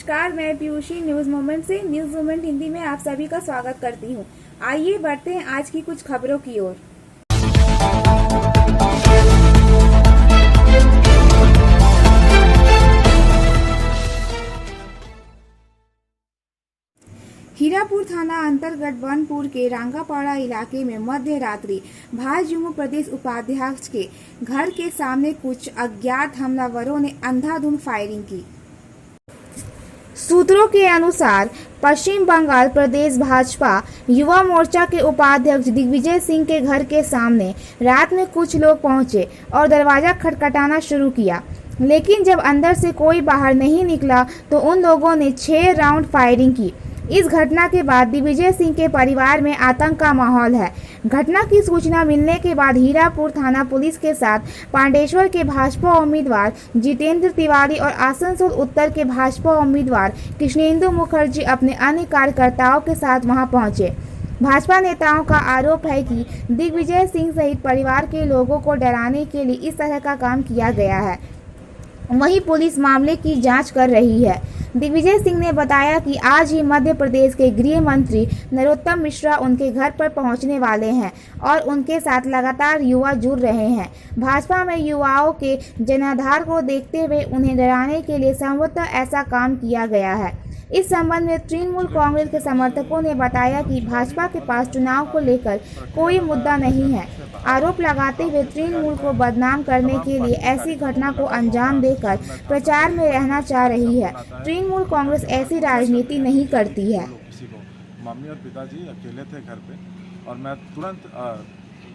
नमस्कार, मैं Piyushji news moment से न्यूज मोमेंट हिंदी में आप सभी का स्वागत करती हूं। आइए बढ़ते हैं आज की कुछ खबरों की ओर। हीरापुर थाना अंतर्गत बनपुर के रांगापाड़ा इलाके में मध्य रात्रि भाजयुमो प्रदेश उपाध्यक्ष के घर के सामने कुछ अज्ञात हमलावरों ने अंधाधुंध फायरिंग की। सूत्रों के अनुसार पश्चिम बंगाल प्रदेश भाजपा युवा मोर्चा के उपाध्यक्ष दिग्विजय सिंह के घर के सामने रात में कुछ लोग पहुंचे और दरवाजा खटखटाना शुरू किया, लेकिन जब अंदर से कोई बाहर नहीं निकला तो उन लोगों ने 6 राउंड फायरिंग की। इस घटना के बाद दिग्विजय सिंह के परिवार में आतंक का माहौल है। घटना की सूचना मिलने के बाद हीरापुर थाना पुलिस के साथ पांडेश्वर के भाजपा उम्मीदवार जितेंद्र तिवारी और आसनसोल उत्तर के भाजपा उम्मीदवार कृष्णेंदु मुखर्जी अपने अन्य कार्यकर्ताओं के साथ वहां पहुंचे। भाजपा नेताओं का आरोप है कि दिग्विजय सिंह सहित परिवार के लोगों को डराने के लिए इस तरह का काम किया गया है। वहीं पुलिस मामले की जांच कर रही है। दिग्विजय सिंह ने बताया कि आज ही मध्य प्रदेश के गृह मंत्री नरोत्तम मिश्रा उनके घर पर पहुंचने वाले हैं और उनके साथ लगातार युवा जुड़ रहे हैं। भाजपा में युवाओं के जनाधार को देखते हुए उन्हें डराने के लिए संभवतः ऐसा काम किया गया है। इस संबंध में तृणमूल कांग्रेस के समर्थकों ने बताया कि भाजपा के पास चुनाव को लेकर कोई मुद्दा नहीं है। आरोप लगाते हुए तृणमूल को बदनाम करने के लिए ऐसी घटना को अंजाम देकर प्रचार में रहना चाह रही है। तृणमूल कांग्रेस ऐसी राजनीति नहीं करती है। मम्मी और पिताजी अकेले थे घर पे और मैं तुरंत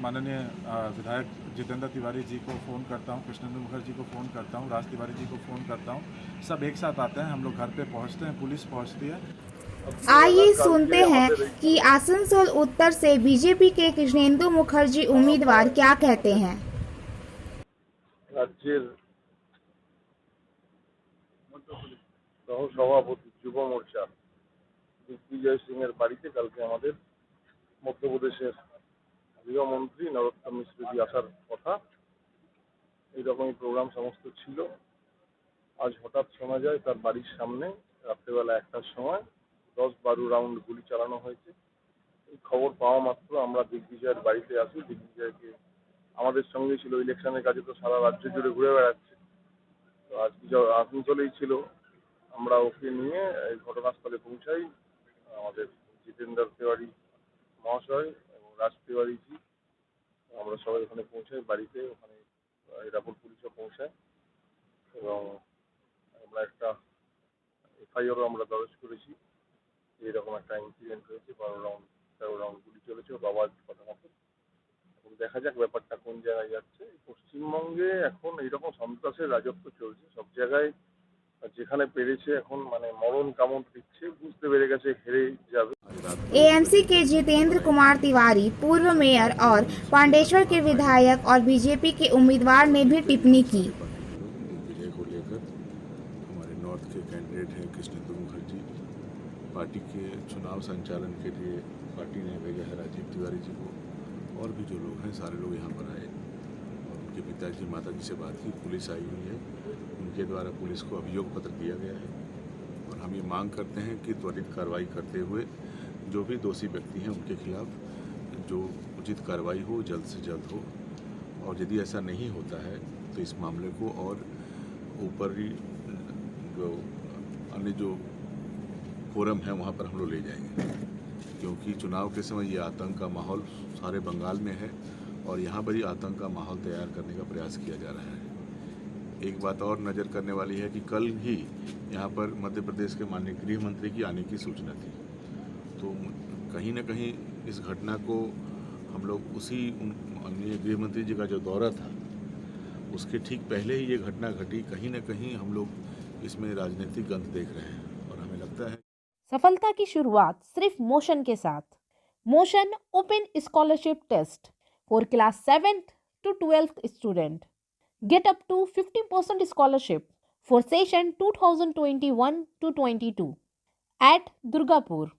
माननीय विधायक जितेंद्र तिवारी जी को फ़ोन करता हूँ, कृष्णेंदु मुखर्जी को फ़ोन करता हूँ, राज तिवारी जी को फ़ोन करता हूँ। सब एक साथ आते हैं, हम लोग घर पे पहुँचते हैं, पुलिस पहुँचती है। आइए सुनते हैं कि आसनसोल उत्तर से बीजेपी के कृष्णेंदु मुखर्जी उम्मीदवार क्या कहते हैं। राज्य सभापति युवा मोर्चा दिग्विजय सिंह बाड़ीते कल के मध्य प्रदेश गृह मंत्री नरोत्तम मिश्र जी आसार कथा एरকমই प्रोग्राम समस्त छिलो। आज हठाৎ शोना जाए तार बाड़ीर सामने रात्रिबेला 1টার সময় 10-12 राउंड गुली चालानो হয়েছে। खबर पाওয়া মাত্র আমরা দিগ্বিজয়ের বাড়িতে আসি। দিগ্বিজয়কে আমাদের সঙ্গে ছিল ইলেকশনের কাজে, তো সারা রাজ্য জুড়ে ঘুরে বেড়াচ্ছে, তো আজকে আসানসোলেই ছিল। আমরা ওকে নিয়ে এই ঘটনাস্থলে পৌঁছাই। আমাদের জিতেন্দ্র তিওয়ারি মহাশয় এবং রাজ তিওয়ারি জি আমরা সবাই ওখানে পৌঁছাই বাড়িতে। ওখানে হিরাপুর পুলিশও পৌঁছায় এবং আমরা একটা এফআইআরও আমরা দরজ করেছি। এরকম একটা ইনসিডেন্ট হয়েছে, 13 রাউন্ড গুলি চলেছে বাবার কথা মতো। এখন দেখা যাক ব্যাপারটা কোন জায়গায় যাচ্ছে। পশ্চিমবঙ্গে এখন এইরকম সন্ত্রাসের রাজত্ব চলছে, সব জায়গায় যেখানে পেরেছে এখন মানে মরণ কামড় দিচ্ছে, বুঝতে পেরে গেছে হেরে যাবে। एएमसी के जितेंद्र कुमार तिवारी, पूर्व मेयर और पांडेश्वर के विधायक और बीजेपी के उम्मीदवार ने भी टिप्पणी की। विजय को लेकर हमारे नॉर्थ के कैंडिडेट हैं कृष्णेंदु मुखर्जी। पार्टी के चुनाव संचालन के लिए पार्टी ने भेजा है राजीव तिवारी जी को, और भी जो लोग हैं सारे लोग यहाँ पर आए और उनके पिताजी माताजी से बात की। पुलिस आई हुई है, उनके द्वारा पुलिस को अभियोग पत्र दिया गया है और हम ये मांग करते हैं कि त्वरित कार्रवाई करते हुए जो भी दोषी व्यक्ति हैं उनके खिलाफ जो उचित कार्रवाई हो जल्द से जल्द हो, और यदि ऐसा नहीं होता है तो इस मामले को और ऊपर जो अन्य जो फोरम है वहाँ पर हम लोग ले जाएंगे, क्योंकि चुनाव के समय ये आतंक का माहौल सारे बंगाल में है और यहाँ पर ही आतंक का माहौल तैयार करने का प्रयास किया जा रहा है। एक बात और नज़र करने वाली है कि कल ही यहाँ पर मध्य प्रदेश के माननीय गृह मंत्री की आने की सूचना थी, तो कहीं न कहीं इस घटना को हम लोग उसी माननीय गृह मंत्री जी का जो दौरा था उसके ठीक पहले ही ये घटना घटी। कहीं न कहीं हम लोग इसमें राजनीतिक गंध देख रहे हैं और हमें लगता है सफलता की शुरुआत सिर्फ मोशन के साथ। Motion open scholarship test for class 7th to 12th student. Get up to 50% scholarship for session 2021 to 22 at Durgapur.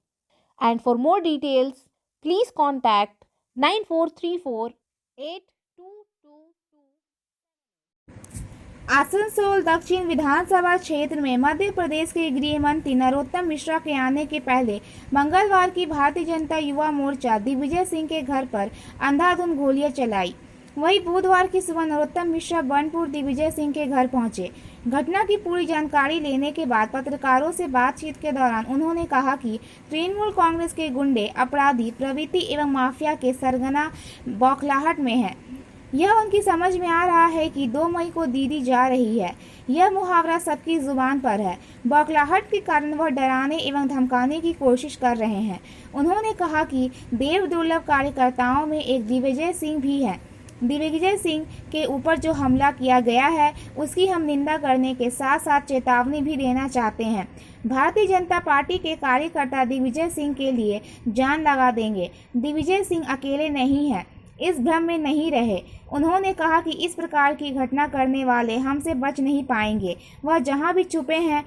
And for more details, please contact 9434 8222. Asansol दक्षिण विधानसभा क्षेत्र में मध्य प्रदेश के गृह मंत्री नरोत्तम मिश्रा के आने के पहले मंगलवार की भारतीय जनता युवा मोर्चा दिग्विजय सिंह के घर पर अंधाधुंध गोलियां चलाई। वहीं बुधवार की सुबह नरोत्तम मिश्रा बनपुर दिग्विजय सिंह के घर पहुंचे। घटना की पूरी जानकारी लेने के बाद पत्रकारों से बातचीत के दौरान उन्होंने कहा कि तृणमूल कांग्रेस के गुंडे अपराधी प्रवृत्ति एवं माफिया के सरगना बौखलाहट में है। यह उनकी समझ में आ रहा है कि 2 मई को दीदी जा रही है। यह मुहावरा सबकी जुबान पर है। बौखलाहट के कारण वह डराने एवं धमकाने की कोशिश कर रहे हैं। उन्होंने कहा कि देव दुर्लभ कार्यकर्ताओं में एक दिग्विजय सिंह भी है। दिग्विजय सिंह के ऊपर जो हमला किया गया है उसकी हम निंदा करने के साथ साथ चेतावनी भी देना चाहते हैं। भारतीय जनता पार्टी के कार्यकर्ता दिग्विजय सिंह के लिए जान लगा देंगे। दिग्विजय सिंह अकेले नहीं है, इस भ्रम में नहीं रहे। उन्होंने कहा कि इस प्रकार की घटना करने वाले हमसे बच नहीं पाएंगे। वह जहां भी छुपे हैं,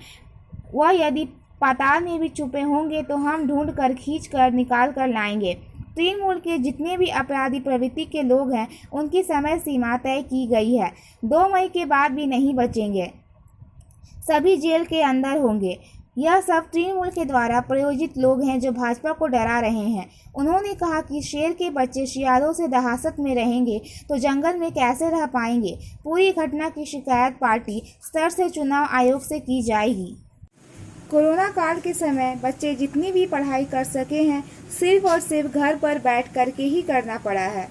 वह यदि पाताल में भी छुपे होंगे तो हम ढूंढ कर खींच कर निकाल कर लाएंगे। तृणमूल के जितने भी अपराधी प्रवृत्ति के लोग हैं उनकी समय सीमा तय की गई है। 2 मई के बाद भी नहीं बचेंगे, सभी जेल के अंदर होंगे। यह सब तृणमूल के द्वारा प्रायोजित लोग हैं जो भाजपा को डरा रहे हैं। उन्होंने कहा कि शेर के बच्चे शियालों से दहासत में रहेंगे तो जंगल में कैसे रह पाएंगे। पूरी घटना की शिकायत पार्टी स्तर से चुनाव आयोग से की जाएगी। कोरोना काल के समय बच्चे जितनी भी पढ़ाई कर सके हैं सिर्फ और सिर्फ घर पर बैठ कर के ही करना पड़ा है।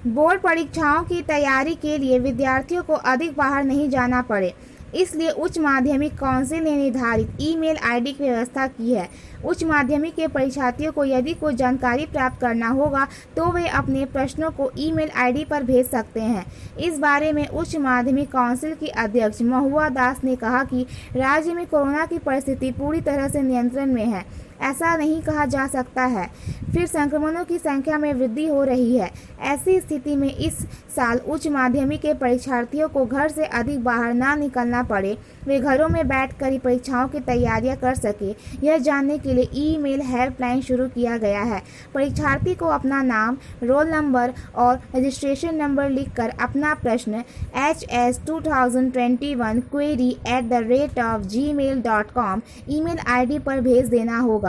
बोर्ड परीक्षाओं की तैयारी के लिए विद्यार्थियों को अधिक बाहर नहीं जाना पड़े, इसलिए उच्च माध्यमिक काउंसिल ने निर्धारित ईमेल आईडी की व्यवस्था की है। उच्च माध्यमिक के परीक्षार्थियों को यदि कोई जानकारी प्राप्त करना होगा तो वे अपने प्रश्नों को ईमेल आईडी पर भेज सकते हैं। इस बारे में उच्च माध्यमिक काउंसिल की अध्यक्ष महुआ दास ने कहा कि राज्य में कोरोना की परिस्थिति पूरी तरह से नियंत्रण में है। ऐसा नहीं कहा जा सकता है, फिर संक्रमणों की संख्या में वृद्धि हो रही है। ऐसी स्थिति में इस साल उच्च माध्यमिक के परीक्षार्थियों को घर से अधिक बाहर ना निकलना पड़े, वे घरों में बैठकर ही परीक्षाओं की तैयारियां कर सके, यह जानने के लिए ईमेल हेल्पलाइन शुरू किया गया है। परीक्षार्थी को अपना नाम, रोल नंबर और रजिस्ट्रेशन नंबर लिखकर अपना प्रश्न hs2021query@gmail.com ईमेल आईडी पर भेज देना होगा।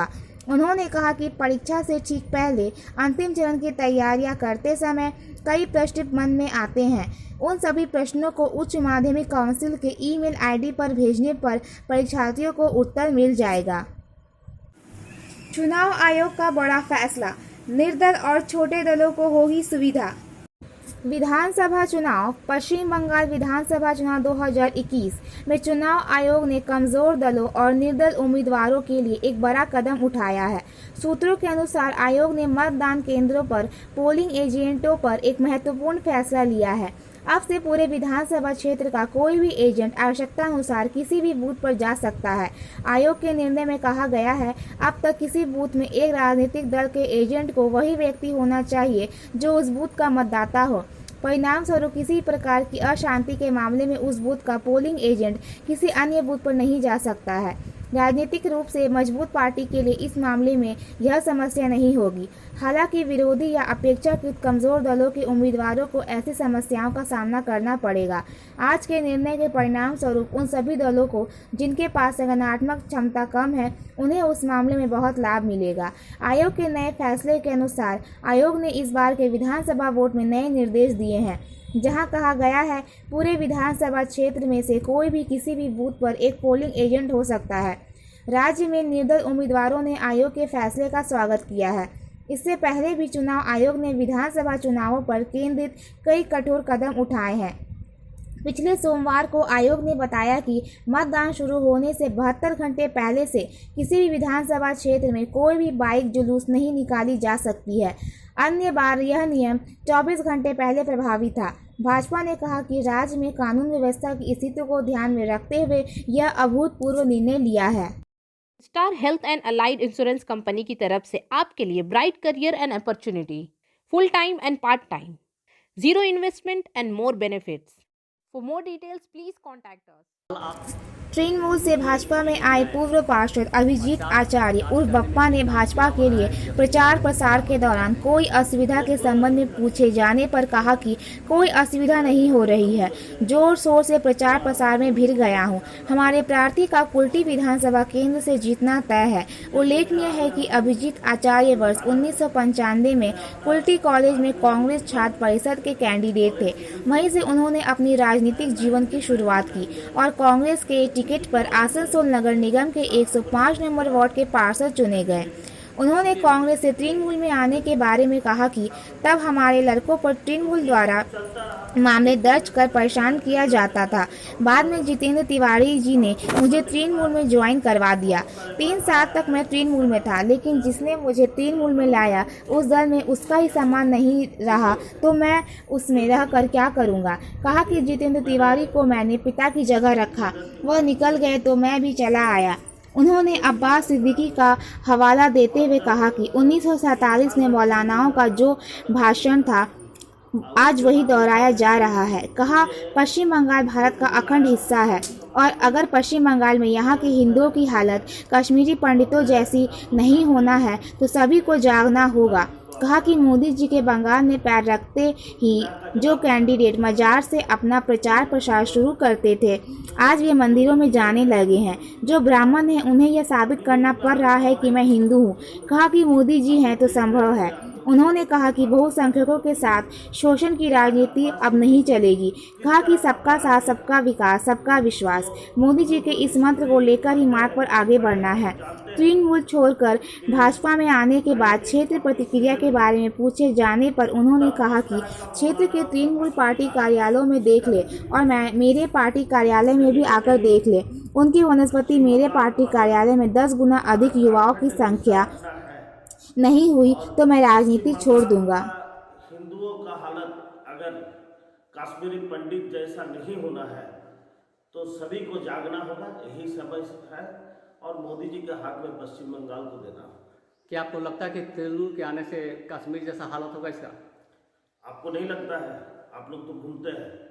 उन्होंने कहा कि परीक्षा से ठीक पहले अंतिम चरण की तैयारियां करते समय कई प्रश्न मन में आते हैं। उन सभी प्रश्नों को उच्च माध्यमिक काउंसिल के ईमेल आईडी पर भेजने पर परीक्षार्थियों को उत्तर मिल जाएगा। चुनाव आयोग का बड़ा फैसला, निर्दल और छोटे दलों को होगी सुविधा। विधानसभा चुनाव, पश्चिम बंगाल विधानसभा चुनाव 2021 में चुनाव आयोग ने कमजोर दलों और निर्दल उम्मीदवारों के लिए एक बड़ा कदम उठाया है। सूत्रों के अनुसार आयोग ने मतदान केंद्रों पर पोलिंग एजेंटों पर एक महत्वपूर्ण फैसला लिया है। अब से पूरे विधानसभा क्षेत्र का कोई भी एजेंट आवश्यकतानुसार किसी भी बूथ पर जा सकता है। आयोग के निर्णय में कहा गया है, अब तक किसी बूथ में एक राजनीतिक दल के एजेंट को वही व्यक्ति होना चाहिए जो उस बूथ का मतदाता हो। परिणाम स्वरूप किसी प्रकार की अशांति के मामले में उस बूथ का पोलिंग एजेंट किसी अन्य बूथ पर नहीं जा सकता है। राजनीतिक रूप से मजबूत पार्टी के लिए इस मामले में यह समस्या नहीं होगी। हालांकि विरोधी या अपेक्षाकृत कमजोर दलों के उम्मीदवारों को ऐसी समस्याओं का सामना करना पड़ेगा। आज के निर्णय के परिणाम स्वरूप उन सभी दलों को जिनके पास संगठनात्मक क्षमता कम है, उन्हें उस मामले में बहुत लाभ मिलेगा। आयोग के नए फैसले के अनुसार आयोग ने इस बार के विधानसभा वोट में नए निर्देश दिए हैं, जहां कहा गया है पूरे विधानसभा क्षेत्र में से कोई भी किसी भी बूथ पर एक पोलिंग एजेंट हो सकता है। राज्य में निर्दल उम्मीदवारों ने आयोग के फैसले का स्वागत किया है। इससे पहले भी चुनाव आयोग ने विधानसभा चुनावों पर केंद्रित कई कठोर कदम उठाए हैं। पिछले सोमवार को आयोग ने बताया कि मतदान शुरू होने से 72 घंटे पहले से किसी भी विधानसभा क्षेत्र में कोई भी बाइक जुलूस नहीं निकाली जा सकती है। अन्य बार यह नियम 24 घंटे पहले प्रभावी था। भाजपा ने कहा कि राज्य में कानून व्यवस्था की स्थिति को ध्यान में रखते हुए यह अभूतपूर्व निर्णय लिया है। Star health and allied insurance company की तरफ से आपके लिए bright career and opportunity, full time and part time, zero investment and more benefits. For more details please contact us. Trinamool से भाजपा में आए पूर्व पार्षद अभिजीत आचार्य उर्फ बप्पा ने भाजपा के लिए प्रचार प्रसार के दौरान कोई असुविधा के संबंध में पूछे जाने पर कहा कि कोई असुविधा नहीं हो रही है। जोर शोर से प्रचार प्रसार में भिड़ गया हूं। हमारे प्रार्थी का कुल्टी विधानसभा केंद्र से जीतना तय है। उल्लेखनीय है कि अभिजीत आचार्य वर्ष 1995 में कुल्टी कॉलेज में कांग्रेस छात्र परिषद के कैंडिडेट थे। वहीं से उन्होंने अपनी राजनीतिक जीवन की शुरुआत की और कांग्रेस के टिकट पर आसनसोल नगर निगम के 105 नंबर वार्ड के पार्षद चुने गए। उन्होंने कांग्रेस से तृणमूल में आने के बारे में कहा कि तब हमारे लड़कों पर तृणमूल द्वारा मामले दर्ज कर परेशान किया जाता था। बाद में जितेंद्र तिवारी जी ने मुझे तृणमूल में ज्वाइन करवा दिया। 3 साल तक मैं तृणमूल में था, लेकिन जिसने मुझे तृणमूल में लाया उस दल में उसका ही सम्मान नहीं रहा तो मैं उसमें रह कर क्या करूँगा। कहा कि जितेंद्र तिवारी को मैंने पिता की जगह रखा, वह निकल गए तो मैं भी चला आया। उन्होंने अब्बास सिद्दीकी का हवाला देते हुए कहा कि 1947 में मौलानाओं का जो भाषण था आज वही दोहराया जा रहा है। कहा पश्चिम बंगाल भारत का अखंड हिस्सा है और अगर पश्चिम बंगाल में यहाँ के हिंदुओं की हालत कश्मीरी पंडितों जैसी नहीं होना है तो सभी को जागना होगा। कहा कि मोदी जी के बंगाल में पैर रखते ही जो कैंडिडेट मजार से अपना प्रचार प्रसार शुरू करते थे आज वे मंदिरों में जाने लगे हैं। जो ब्राह्मण हैं उन्हें यह साबित करना पड़ रहा है कि मैं हिंदू हूँ। कहा कि मोदी जी हैं तो संभव है। उन्होंने कहा कि बहुसंख्यकों के साथ शोषण की राजनीति अब नहीं चलेगी। कहा कि सबका साथ, सबका विकास, सबका विश्वास, मोदी जी के इस मंत्र को लेकर ही मार्ग पर आगे बढ़ना है। तृणमूल छोड़कर भाजपा में आने के बाद क्षेत्र प्रतिक्रिया के बारे में पूछे जाने पर उन्होंने कहा कि क्षेत्र के तृणमूल पार्टी कार्यालयों में देख ले और मेरे पार्टी कार्यालय में भी आकर देख ले। उनकी वनस्पति मेरे पार्टी कार्यालय में 10 गुना अधिक युवाओं की संख्या नहीं हुई तो मैं राजनीति छोड़ दूंगा। हिंदुओं का हालत अगर कश्मीरी पंडित जैसा नहीं होना है तो सभी को जागना होगा, यही समय है और मोदी जी के हाथ में पश्चिम बंगाल को देना। क्या आपको लगता है कि तृणमूल के आने से कश्मीर जैसा हालत होगा इसका? आपको नहीं लगता है? आप लोग तो भूलते हैं।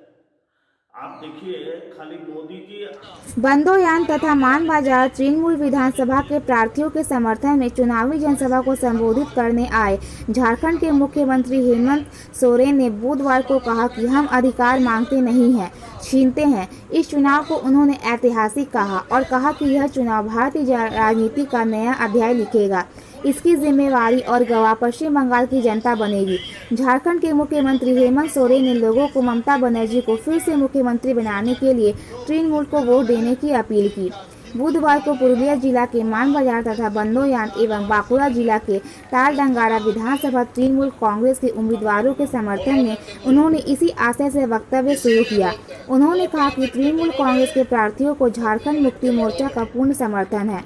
आप देखिए खाली मोदी जी। बंदोयान तथा मान बाजार तृणमूल विधानसभा के प्रार्थियों के समर्थन में चुनावी जनसभा को संबोधित करने आए झारखंड के मुख्यमंत्री हेमंत सोरेन ने बुधवार को कहा कि हम अधिकार मांगते नहीं हैं, छीनते हैं। इस चुनाव को उन्होंने ऐतिहासिक कहा और कहा कि यह चुनाव भारतीय राजनीति का नया अध्याय लिखेगा। इसकी जिम्मेवारी और गवाह पश्चिम बंगाल की जनता बनेगी। झारखंड के मुख्यमंत्री हेमंत सोरेन ने लोगों को ममता बनर्जी को फिर से मुख्यमंत्री बनाने के लिए तृणमूल को वोट देने की अपील की। बुधवार को पुरुलिया जिला के मान बाजार तथा बंदोयान एवं बांकुड़ा जिला के तालडंगारा विधानसभा तृणमूल कांग्रेस के उम्मीदवारों के समर्थन में उन्होंने इसी आशय से वक्तव्य शुरू किया। उन्होंने कहा कि तृणमूल कांग्रेस के प्रार्थियों को झारखंड मुक्ति मोर्चा का पूर्ण समर्थन है।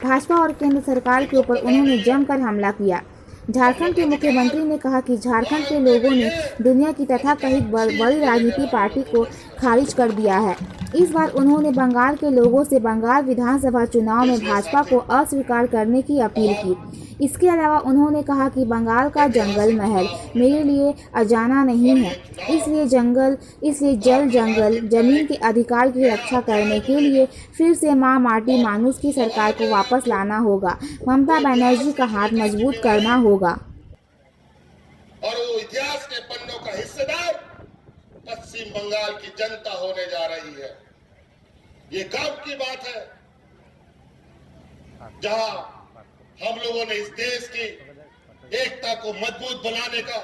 भाजपा और केंद्र सरकार के ऊपर उन्होंने जमकर हमला किया। झारखंड के मुख्यमंत्री ने कहा कि झारखंड के लोगों ने दुनिया की तथाकथित बड़ी राजनीतिक पार्टी को खारिज कर दिया है। इस बार उन्होंने बंगाल के लोगों से बंगाल विधानसभा चुनाव में भाजपा को अस्वीकार करने की अपील की। इसके अलावा उन्होंने कहा कि बंगाल का जंगल महल मेरे लिए अजाना नहीं है, इसलिए जल जंगल जमीन के अधिकार की रक्षा करने के लिए फिर से मां माटी मानुस की सरकार को वापस लाना होगा। ममता बनर्जी का हाथ मजबूत करना होगा। और वो इतिहास के पन्नों का हिस्सेदार पश्चिम बंगाल की जनता होने जा रही है। ये कब की बात है जहां हम लोगों ने इस देश की एकता को मजबूत बनाने का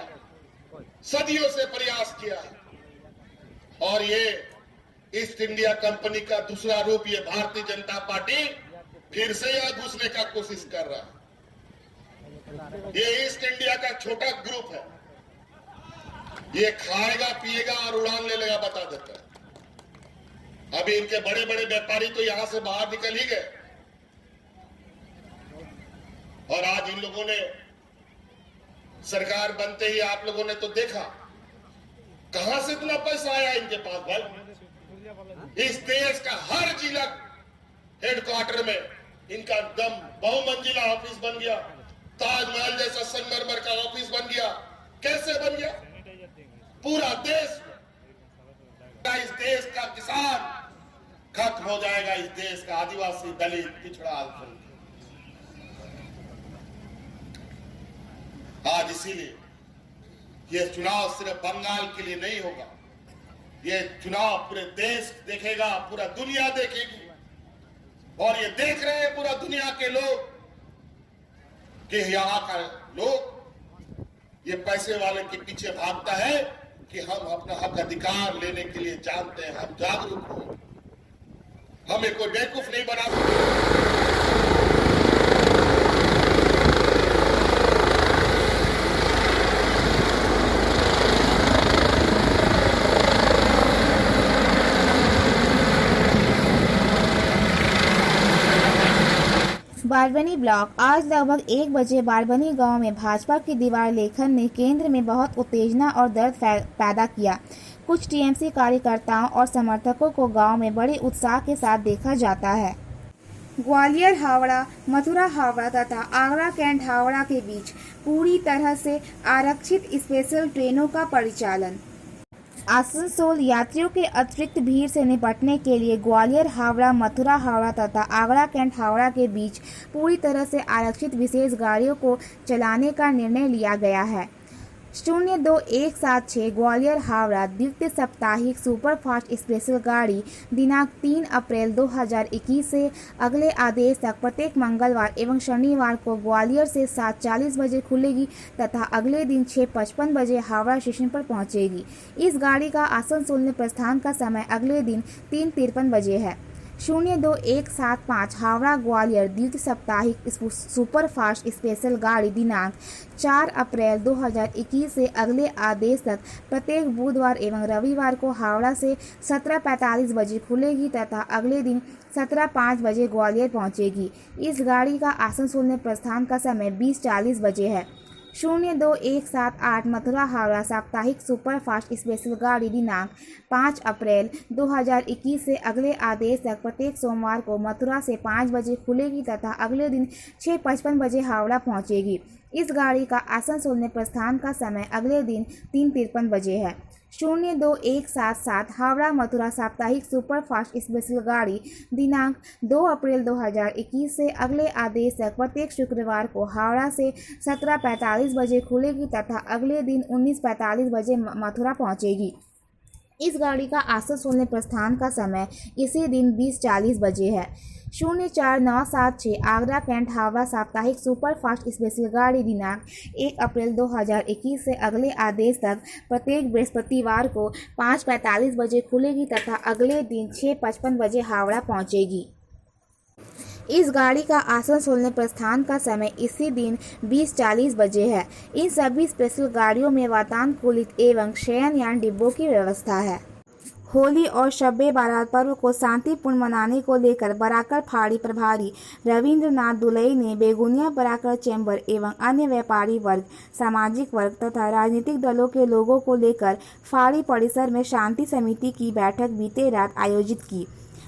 सदियों से प्रयास किया है। और ये ईस्ट इंडिया कंपनी का दूसरा रूप ये भारतीय जनता पार्टी फिर से यहां घुसने का कोशिश कर रहा है। ये ईस्ट इंडिया का छोटा ग्रुप है, ये खाएगा पिएगा और उड़ान ले लेगा, बता देता है। अभी इनके बड़े बड़े व्यापारी तो यहां से बाहर निकल ही गए और आज इन लोगों ने सरकार बनते ही आप लोगों ने तो देखा कहां से इतना पैसा आया इनके पास। भाई इस देश का हर जिला हेडक्वार्टर में इनका दम बहुमंजिला ऑफिस बन गया, ताजमहल जैसा संगमरमर का ऑफिस बन गया। कैसे बन गया? पूरा देश, इस देश का किसान खत्म हो जाएगा इस देश का आदिवासी, दलित, पिछड़ा अल्पसंख्यक। आज इसीलिए ये चुनाव सिर्फ बंगाल के लिए नहीं होगा, ये चुनाव पूरे देश देखेगा, पूरा दुनिया देखेगी। और ये देख रहे हैं पूरा दुनिया के लोग कि यहाँ का लोग ये पैसे वाले के पीछे भागता है कि हम अपना हक अधिकार लेने के लिए जानते हैं, हम जागरूक हो, हमें कोई बेवकूफ नहीं बना सकते। बारबनी ब्लॉक। आज लगभग 1 बजे बारबनी गांव में भाजपा की दीवार लेखन ने केंद्र में बहुत उत्तेजना और दर्द पैदा किया। कुछ टीएमसी कार्यकर्ताओं और समर्थकों को गांव में बड़े उत्साह के साथ देखा जाता है। ग्वालियर हावड़ा, मथुरा हावड़ा तथा आगरा कैंट हावड़ा के बीच पूरी तरह से आरक्षित स्पेशल ट्रेनों का परिचालन। आसनसोल यात्रियों के अतिरिक्त भीड़ से निपटने के लिए ग्वालियर हावड़ा, मथुरा हावड़ा तथा आगरा कैंट हावड़ा के बीच पूरी तरह से आरक्षित विशेष गाड़ियों को चलाने का निर्णय लिया गया है। 02176 ग्वालियर हावड़ा द्वितीय साप्ताहिक सुपरफास्ट स्पेशल गाड़ी दिनांक 3 अप्रैल 2021 से अगले आदेश तक प्रत्येक मंगलवार एवं शनिवार को ग्वालियर से 7:40 बजे खुलेगी तथा अगले दिन 6:55 बजे हावड़ा स्टेशन पर पहुंचेगी। इस गाड़ी का आसनसोल में प्रस्थान का समय अगले दिन 3:53 बजे है। 02175 हावड़ा ग्वालियर द्वितीय साप्ताहिक सुपरफास्ट स्पेशल गाड़ी दिनांक 4 अप्रैल 2021 से अगले आदेश तक प्रत्येक बुधवार एवं रविवार को हावड़ा से 17:45 बजे खुलेगी तथा अगले दिन 17:05 बजे ग्वालियर पहुंचेगी। इस गाड़ी का आसनसोल में प्रस्थान का समय 20:40 बजे है। 02178 मथुरा हावड़ा साप्ताहिक सुपरफास्ट स्पेशल गाड़ी दिनांक 5 अप्रैल 2021 से अगले आदेश तक प्रत्येक सोमवार को मथुरा से 5 बजे खुलेगी तथा अगले दिन 6:55 बजे हावड़ा पहुंचेगी। इस गाड़ी का आसनसोल में प्रस्थान का समय अगले दिन 3:53 बजे है। 02177 हावड़ा मथुरा साप्ताहिक सुपरफास्ट स्पेशल गाड़ी दिनांक 2 अप्रैल 2021 से अगले आदेश तक प्रत्येक शुक्रवार को हावड़ा से 17:45 बजे खुलेगी तथा अगले दिन 19:45 बजे मथुरा पहुंचेगी। इस गाड़ी का आसनसोल में प्रस्थान का समय इसी दिन 20:40 बजे है। 04976 आगरा कैंट हावड़ा साप्ताहिक सुपरफास्ट स्पेशल गाड़ी दिनांक 1 अप्रैल 2021 से अगले आदेश तक प्रत्येक बृहस्पतिवार को 5:45 बजे खुलेगी तथा अगले दिन 6:55 बजे हावड़ा पहुंचेगी। इस गाड़ी का आसनसोल में प्रस्थान का समय इसी दिन 20:40 बजे है। इन सभी स्पेशल गाड़ियों में वातानुकूलित एवं शयनयान डिब्बों की व्यवस्था है। होली और शब-ए बारात पर्व को शांतिपूर्ण मनाने को लेकर बराकर फाड़ी प्रभारी रविंद्रनाथ दुलई ने बेगुनिया बराकर चैम्बर एवं अन्य व्यापारी वर्ग, सामाजिक वर्ग तथा राजनीतिक दलों के लोगों को लेकर फाड़ी परिसर में शांति समिति की बैठक बीते रात आयोजित की।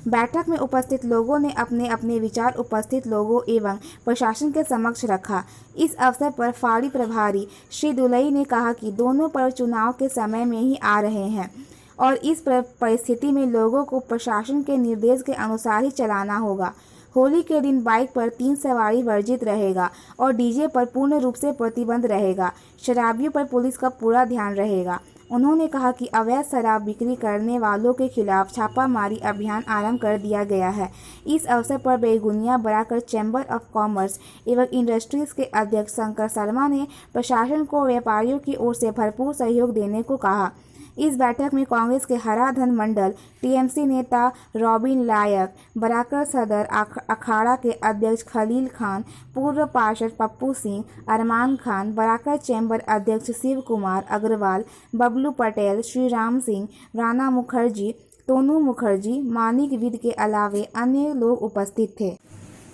बैठक में उपस्थित लोगों ने अपने अपने विचार उपस्थित लोगों एवं प्रशासन के समक्ष रखा। इस अवसर पर फाड़ी प्रभारी श्री दुलई ने कहा कि दोनों पर्व चुनाव के समय में ही आ रहे हैं और इस परिस्थिति में लोगों को प्रशासन के निर्देश के अनुसार ही चलाना होगा। होली के दिन बाइक पर 3 सवारी वर्जित रहेगा और डीजे पर पूर्ण रूप से प्रतिबंध रहेगा। शराबियों पर पुलिस का पूरा ध्यान रहेगा। उन्होंने कहा कि अवैध शराब बिक्री करने वालों के खिलाफ छापामारी अभियान आरंभ कर दिया गया है। इस अवसर पर Begunia Barakar chamber of commerce एवं इंडस्ट्रीज के अध्यक्ष शंकर शर्मा ने प्रशासन को व्यापारियों की ओर से भरपूर सहयोग देने को कहा। इस बैठक में कांग्रेस के हराधन मंडल टीएमसी नेता रॉबिन लायक, बराकर सदर अखाड़ा के अध्यक्ष खलील खान, पूर्व पार्षद पप्पू सिंह, अरमान खान, बराकर चैम्बर अध्यक्ष शिव कुमार अग्रवाल, बबलू पटेल, श्री राम सिंह, राणा मुखर्जी, तोनू मुखर्जी, मानिक विद के अलावे अन्य लोग उपस्थित थे।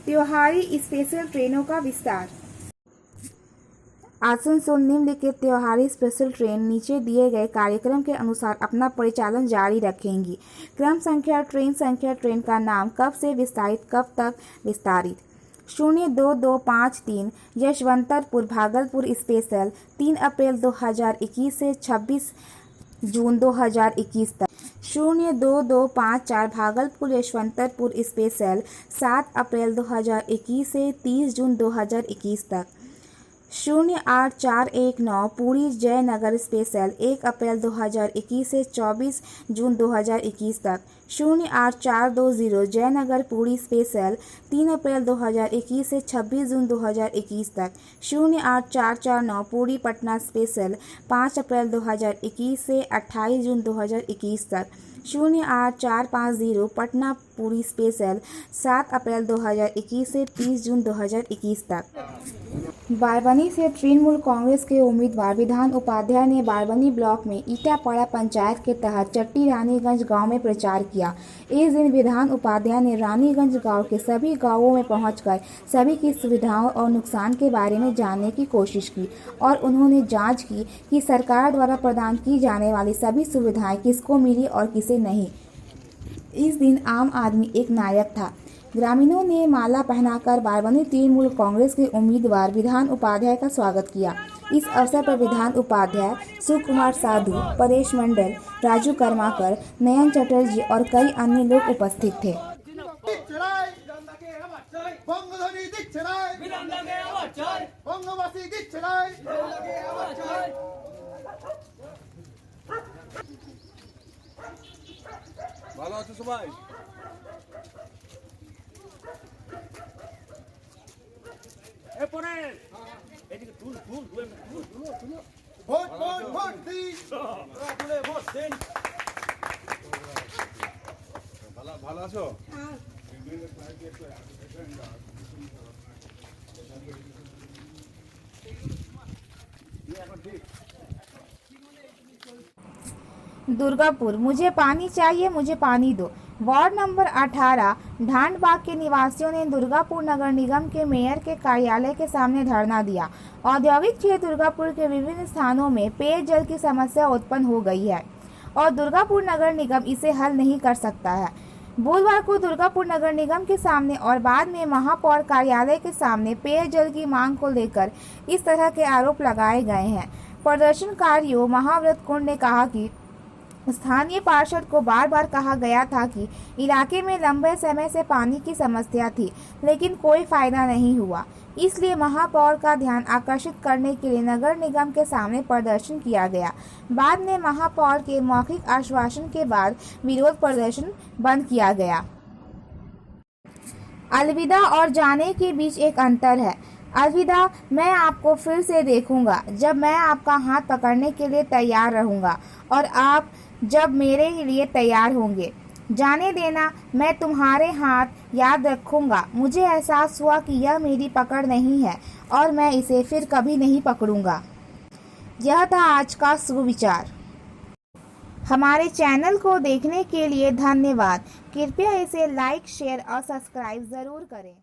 त्योहारी स्पेशल ट्रेनों का विस्तार। आसनसोल निम्नलिखित त्योहारी स्पेशल ट्रेन नीचे दिए गए कार्यक्रम के अनुसार अपना परिचालन जारी रखेंगी। क्रम संख्या, ट्रेन का नाम, कब से विस्तारित, कब तक विस्तारित। 02253 यशवंतरपुर भागलपुर स्पेशल 3 अप्रैल 2021 से 26 जून 2021 तक। 02254 भागलपुर यशवंतपुर स्पेशल 7 अप्रैल 2021 से 30 जून 2021 तक। 08419 पुरी जयनगर स्पेशल 1 अप्रैल 2021 से 24 जून 2021 तक। 08420 जयनगर पुरी स्पेशल 3 अप्रैल 2021 से 26 जून 2021 तक। 08449 पुरी पटना स्पेशल 5 अप्रैल 2021 से 28 जून 2021 तक। 08450 पटना पुरी स्पेशल 7 अप्रैल 2021 से 30 जून 2021 तक। बारबनी से तृणमूल कांग्रेस के उम्मीदवार विधान उपाध्याय ने बारबनी ब्लॉक में ईटापाड़ा पंचायत के तहत चट्टी रानीगंज गांव में प्रचार किया। इस दिन विधान उपाध्याय ने रानीगंज गांव के सभी गांवों में पहुंचकर सभी की सुविधाओं और नुकसान के बारे में जानने की कोशिश की और उन्होंने जांच की कि सरकार द्वारा प्रदान की जाने वाली सभी सुविधाएं किसको मिली और किसे नहीं। इस दिन आम आदमी एक नायक था। ग्रामीणों ने माला पहनाकर बारबनी तृणमूल कांग्रेस के उम्मीदवार विधान उपाध्याय का स्वागत किया। इस अवसर पर विधान उपाध्याय सुकुमार साधु, परेश मंडल, राजू कर्माकर, नयन चटर्जी और कई अन्य लोग उपस्थित थे। ভালো আছো? दुर्गापुर, मुझे पानी चाहिए, मुझे पानी दो। वार्ड नंबर 18 ढांडबाग के निवासियों ने दुर्गापुर नगर निगम के मेयर के कार्यालय के सामने धरना दिया। औद्योगिक क्षेत्र दुर्गापुर के विभिन्न स्थानों में पेयजल की समस्या उत्पन्न हो गई है और दुर्गापुर नगर निगम इसे हल नहीं कर सकता है। बुधवार को दुर्गापुर नगर निगम के सामने और बाद में महापौर कार्यालय के सामने पेयजल की मांग को लेकर इस तरह के आरोप लगाए गए हैं। प्रदर्शनकारियों महाव्रत कुंड ने कहा कि स्थानीय पार्षद को बार बार कहा गया था कि इलाके में लंबे समय से पानी की समस्या थी, लेकिन कोई फायदा नहीं हुआ। इसलिए महापौर का ध्यान आकर्षित करने के लिए नगर निगम के सामने प्रदर्शन किया गया। बाद में महापौर के मौखिक आश्वासन के बाद विरोध प्रदर्शन बंद किया गया। अलविदा और जाने के बीच एक अंतर है। अलविदा, मैं आपको फिर से देखूंगा जब मैं आपका हाथ पकड़ने के लिए तैयार रहूंगा और आप जब मेरे लिए तैयार होंगे। जाने देना, मैं तुम्हारे हाथ याद रखूंगा। मुझे एहसास हुआ कि यह मेरी पकड़ नहीं है और मैं इसे फिर कभी नहीं पकड़ूंगा। यह था आज का सुविचार। हमारे चैनल को देखने के लिए धन्यवाद। कृपया इसे लाइक, शेयर और सब्सक्राइब जरूर करें।